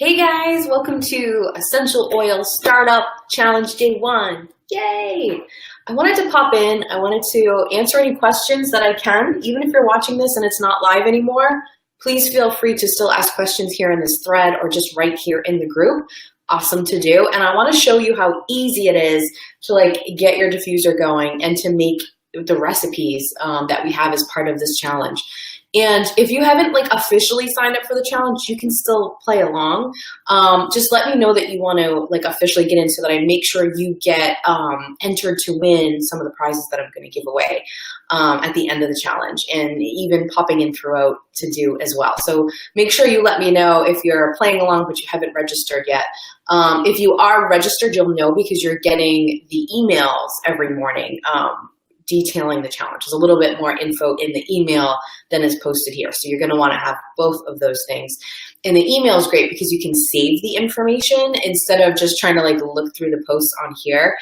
Hey guys, welcome to Essential Oil Startup Challenge Day 1. Yay! I wanted to pop in. I wanted to answer any questions that I can. Even if you're watching this and it's not live anymore, please feel free to still ask questions here in this thread or just right here in the group. Awesome to do. And I want to show you how easy it is to get your diffuser going and to make the recipes that we have as part of this challenge. And if you haven't officially signed up for the challenge, you can still play along. Just let me know that you want to officially get in so that I make sure you get entered to win some of the prizes that I'm going to give away at the end of the challenge, and even popping in throughout to do as well. So make sure you let me know if you're playing along but you haven't registered yet. If you are registered, you'll know because you're getting the emails every morning detailing the challenge. There's a little bit more info in the email than is posted here. So you're going to want to have both of those things. And the email is great because you can save the information instead of just trying to look through the posts on here.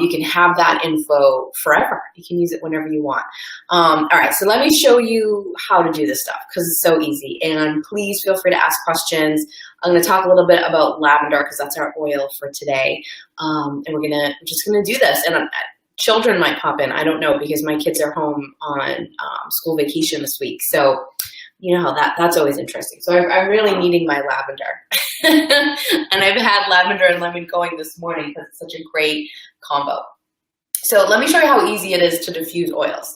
You can have that info forever. You can use it whenever you want. All right, so let me show you how to do this stuff because it's so easy. And please feel free to ask questions. I'm going to talk a little bit about lavender because that's our oil for today. And we're just going to do this. And children might pop in. I don't know because my kids are home on school vacation this week. So you know how that's always interesting. So I'm really needing my lavender. And I've had lavender and lemon going this morning because it's such a great combo. So let me show you how easy it is to diffuse oils,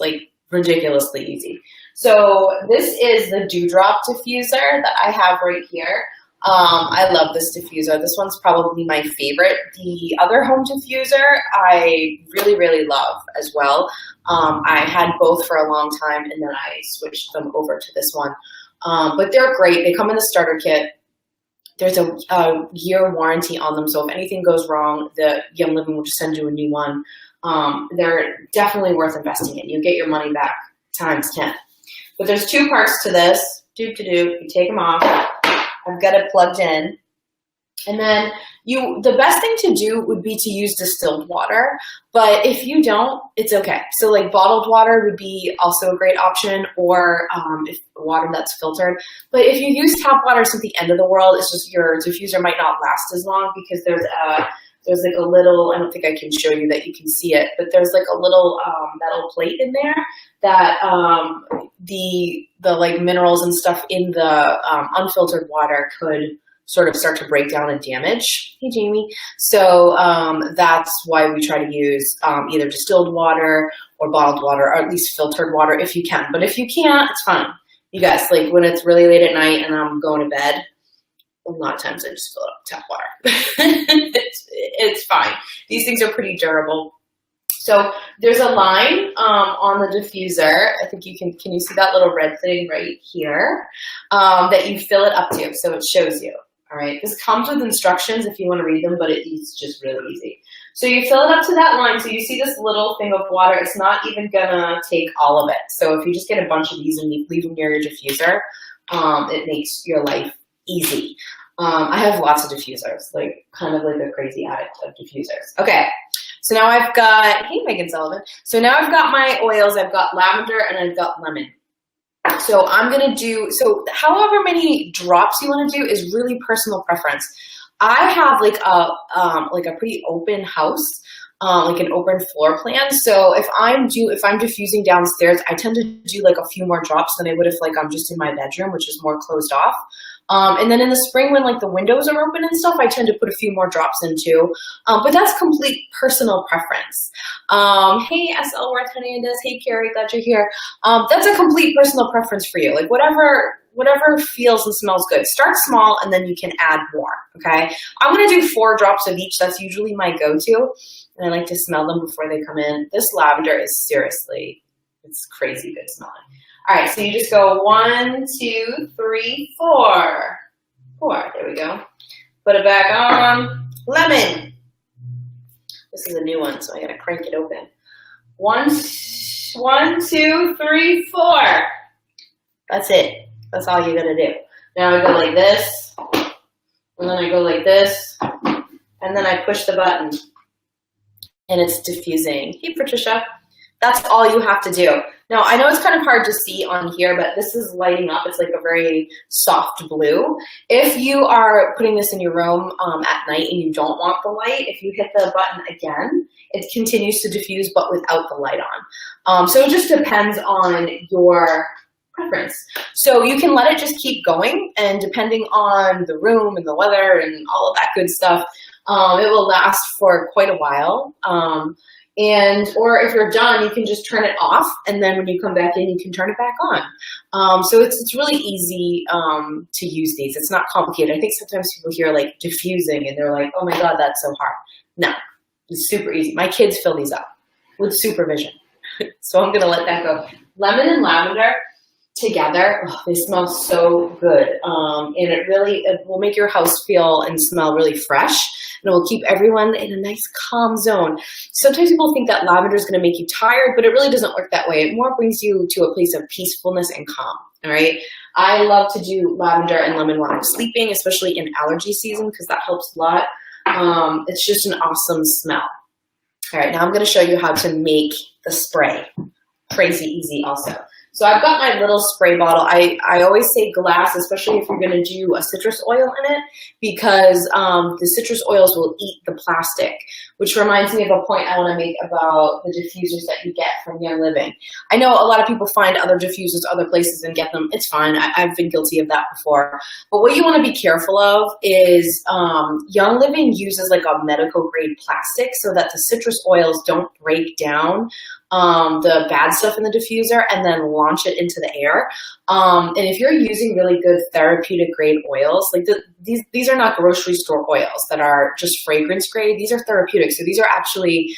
ridiculously easy. So this is the Dewdrop diffuser that I have right here. I love this diffuser. This one's probably my favorite. The other home diffuser I really, really love as well. I had both for a long time and then I switched them over to this one. But they're great. They come in the starter kit. There's a year warranty on them. So if anything goes wrong, the Yum Living will just send you a new one. They're definitely worth investing in. You'll get your money back times 10. But there's two parts to this. You take them off. I've got it plugged in. And then the best thing to do would be to use distilled water, but if you don't, it's okay. So bottled water would be also a great option, or if water that's filtered. But if you use tap water, it's at the end of the world. It's just your diffuser might not last as long because there's a little, I don't think I can show you that you can see it, but there's a little metal plate in there that the minerals and stuff in the unfiltered water could sort of start to break down and damage. Hey, Jamie. So that's why we try to use either distilled water or bottled water, or at least filtered water if you can. But if you can't, it's fine. You guys, when it's really late at night and I'm going to bed, a lot of times I just fill it up with tap water. It's fine. These things are pretty durable. So there's a line on the diffuser. I think you can you see that little red thing right here that you fill it up to, so it shows you. All right, this comes with instructions if you want to read them, but it's just really easy. So you fill it up to that line. So you see this little thing of water. It's not even gonna take all of it. So if you just get a bunch of these and you leave them near your diffuser, it makes your life easy. I have lots of diffusers, kind of like a crazy addict of diffusers. Okay, so now I've got, hey Megan Sullivan. So now I've got my oils, I've got lavender and I've got lemon. So I'm gonna do, however many drops you wanna do is really personal preference. I have a pretty open house, an open floor plan. So if I'm diffusing downstairs, I tend to do a few more drops than I would if I'm just in my bedroom, which is more closed off. And then in the spring when the windows are open and stuff, I tend to put a few more drops in too. But that's complete personal preference. Hey, S.L. Worth Hernandez. Hey, Carrie, glad you're here. That's a complete personal preference for you. Whatever feels and smells good. Start small and then you can add more, okay? I'm gonna do 4 drops of each. That's usually my go-to. And I like to smell them before they come in. This lavender is seriously, it's crazy good smelling. All right, so you just go 1, 2, 3, 4. 4, there we go. Put it back on. Lemon. This is a new one, so I gotta crank it open. 1, 2, 3, 4. That's it. That's all you gotta do. Now I go like this, and then I go like this, and then I push the button, and it's diffusing. Hey, Patricia. That's all you have to do. Now, I know it's kind of hard to see on here, but this is lighting up. It's like a very soft blue. If you are putting this in your room at night and you don't want the light, if you hit the button again, it continues to diffuse, but without the light on. So it just depends on your preference. So you can let it just keep going, and depending on the room and the weather and all of that good stuff, it will last for quite a while. Or if you're done, you can just turn it off, and then when you come back in, you can turn it back on. So it's really easy to use these. It's not complicated. I think sometimes people hear like diffusing and they're like, oh my God, that's so hard. No, it's super easy. My kids fill these up with supervision. So I'm gonna let that go. Lemon and lavender together, oh, they smell so good. And it will make your house feel and smell really fresh. And it will keep everyone in a nice calm zone. Sometimes people think that lavender is going to make you tired, but it really doesn't work that way. It more brings you to a place of peacefulness and calm, all right? I love to do lavender and lemon when I'm sleeping, especially in allergy season, because that helps a lot. It's just an awesome smell. All right, now I'm going to show you how to make the spray. Crazy easy also. So I've got my little spray bottle. I always say glass, especially if you're gonna do a citrus oil in it, because the citrus oils will eat the plastic, which reminds me of a point I wanna make about the diffusers that you get from Young Living. I know a lot of people find other diffusers other places and get them. It's fine, I've been guilty of that before. But what you wanna be careful of is Young Living uses like a medical grade plastic so that the citrus oils don't break down the bad stuff in the diffuser and then launch it into the air. And if you're using really good therapeutic grade oils, like these are not grocery store oils that are just fragrance grade. These are therapeutic. So these are actually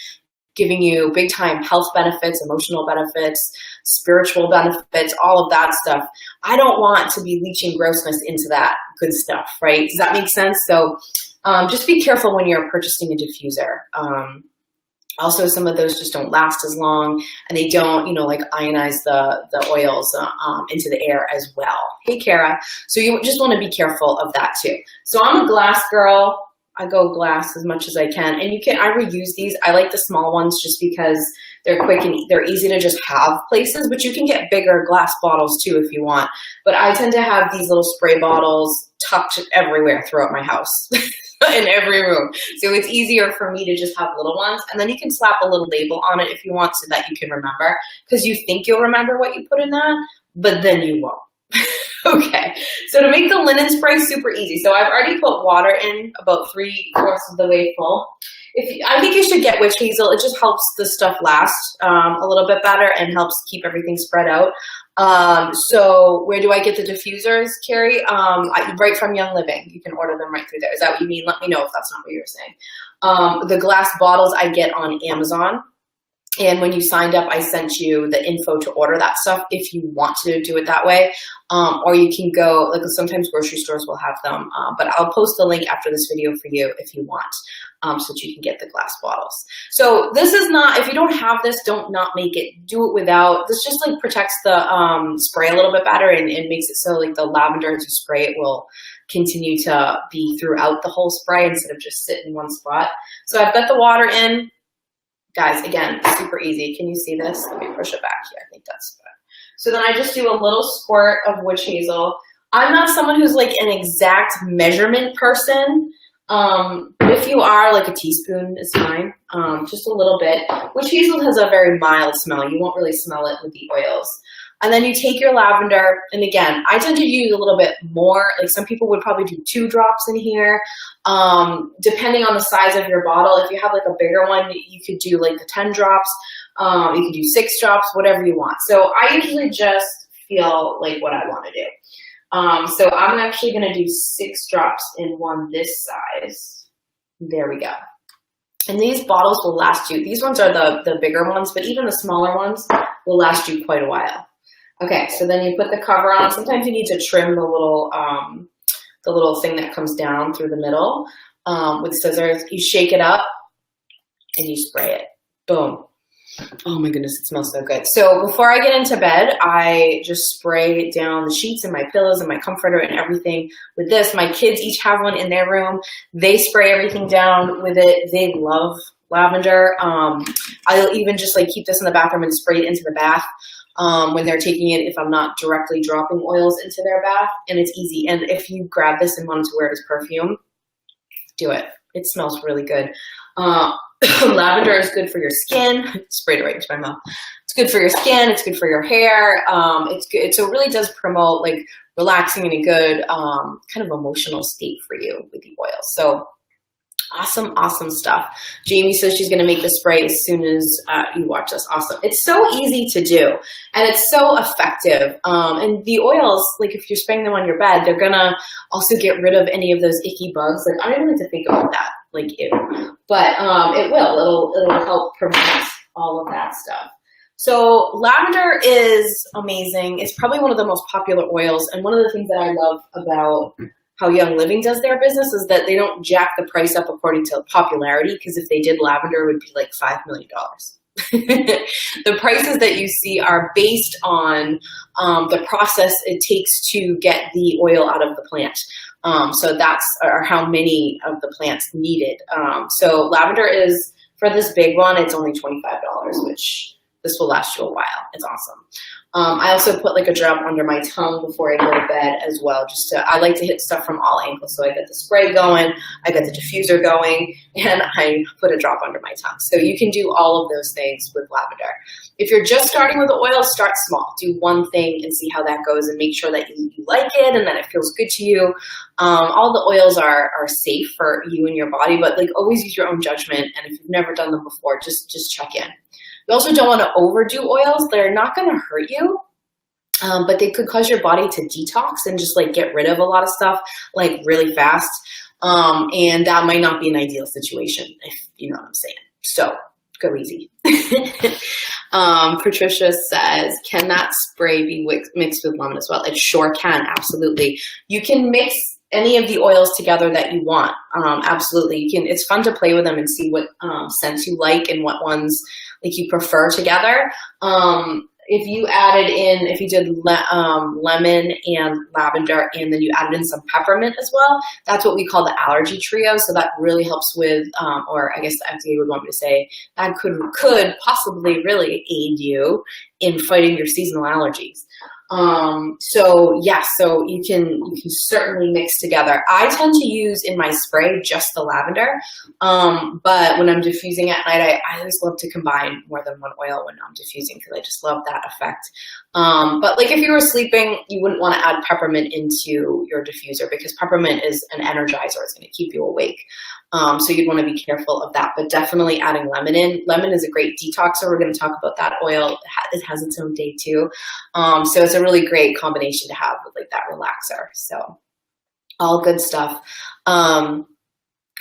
giving you big time health benefits, emotional benefits, spiritual benefits, all of that stuff. I don't want to be leaching grossness into that good stuff, right? Does that make sense? So just be careful when you're purchasing a diffuser. Also, some of those just don't last as long, and they don't, like ionize the oils into the air as well. Hey, Kara. So you just want to be careful of that too. So I'm a glass girl. I go glass as much as I can, and I reuse these. I like the small ones just because they're quick and they're easy to just have places, but you can get bigger glass bottles too if you want. But I tend to have these little spray bottles tucked everywhere throughout my house. In every room. So it's easier for me to just have little ones, and then you can slap a little label on it if you want so that you can remember, because you think you'll remember what you put in that, but then you won't. Okay, so to make the linen spray, super easy. So I've already put water in about 3/4 of the way full. I think you should get witch hazel. It just helps the stuff last a little bit better and helps keep everything spread out. So where do I get the diffusers, Carrie? Right from Young Living. You can order them right through there. Is that what you mean? Let me know if that's not what you were saying. The glass bottles I get on Amazon. And when you signed up, I sent you the info to order that stuff if you want to do it that way. Or you can go, like sometimes grocery stores will have them, but I'll post the link after this video for you if you want, so that you can get the glass bottles. So this is not, if you don't have this, don't not make it. Do it without. This just like protects the spray a little bit better and makes it so like the lavender as you spray it will continue to be throughout the whole spray instead of just sit in one spot. So I've got the water in. Guys, again, super easy. Can you see this? Let me push it back here. I think that's good. So then I just do a little squirt of witch hazel. I'm not someone who's like an exact measurement person. If you are, like a teaspoon is fine. Just a little bit. Witch hazel has a very mild smell. You won't really smell it with the oils. And then you take your lavender, and again, I tend to use a little bit more. Like some people would probably do 2 drops in here, depending on the size of your bottle. If you have like a bigger one, you could do like the 10 drops. You could do 6 drops, whatever you want. So I usually just feel like what I want to do. So I'm actually going to do 6 drops in one this size. There we go. And these bottles will last you. These ones are the bigger ones, but even the smaller ones will last you quite a while. Okay, so then you put the cover on. Sometimes you need to trim the little thing that comes down through the middle with scissors. You shake it up and you spray it. Boom. Oh my goodness, it smells so good. So before I get into bed, I just spray down the sheets and my pillows and my comforter and everything with this. My kids each have one in their room. They spray everything down with it. They love lavender. I'll even just like keep this in the bathroom and spray it into the bath when they're taking it, if I'm not directly dropping oils into their bath, and it's easy. And if you grab this and wanted to wear it as perfume, do it. It smells really good. Lavender is good for your skin. Sprayed it right into my mouth. It's good for your skin. It's good for your hair. It's good. So it really does promote like relaxing in a good kind of emotional state for you with the oil. So awesome, awesome stuff. Jamie says she's going to make the spray as soon as you watch this. Awesome. It's so easy to do, and it's so effective. And the oils, like if you're spraying them on your bed, they're going to also get rid of any of those icky bugs. Like I don't even like to think about that, like ew. But it will. It'll help prevent all of that stuff. So lavender is amazing. It's probably one of the most popular oils. And one of the things that I love about how Young Living does their business is that they don't jack the price up according to popularity, because if they did, lavender would be like $5 million. The prices that you see are based on the process it takes to get the oil out of the plant. So that's or how many of the plants needed. So lavender is, for this big one, it's only $25, which this will last you a while. It's awesome. I also put like a drop under my tongue before I go to bed as well. I like to hit stuff from all angles. So I get the spray going, I get the diffuser going, and I put a drop under my tongue. So you can do all of those things with lavender. If you're just starting with the oil, start small. Do one thing and see how that goes, and make sure that you like it and that it feels good to you. All the oils are safe for you and your body, but like always use your own judgment. And if you've never done them before, just check in. You also don't want to overdo oils. They're not going to hurt you, but they could cause your body to detox and just like get rid of a lot of stuff like really fast. And that might not be an ideal situation, if you know what I'm saying. So go easy. Patricia says, can that spray be mixed with lemon as well? It sure can, absolutely. You can mix any of the oils together that you want. Absolutely. You can. It's fun to play with them and see what scents you like and what ones like you prefer together. If you did lemon and lavender, and then you added in some peppermint as well, that's what we call the allergy trio. So that really helps with, or I guess the FDA would want me to say, that could possibly really aid you in fighting your seasonal allergies. So yes, so you can certainly mix together. I tend to use in my spray just the lavender, but when I'm diffusing at night, I always love to combine more than one oil when I'm diffusing, because I just love that effect. But like if you were sleeping, you wouldn't want to add peppermint into your diffuser, because peppermint is an energizer. It's going to keep you awake. So you'd want to be careful of that, but definitely adding lemon in. Lemon is a great detoxer. We're going to talk about that oil. It has its own day too. So it's a really great combination to have with like that relaxer. So all good stuff.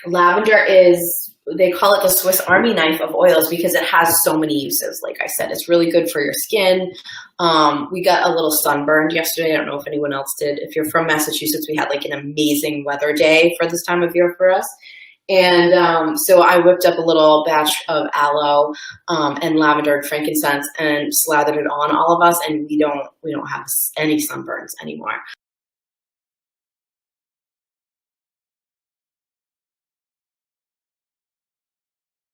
Lavender is, they call it the Swiss Army knife of oils because it has so many uses. Like I said, it's really good for your skin. We got a little sunburned yesterday. I don't know if anyone else did. If you're from Massachusetts, we had like an amazing weather day for this time of year for us. And so I whipped up a little batch of aloe and lavender and frankincense and slathered it on all of us, and we don't have any sunburns anymore.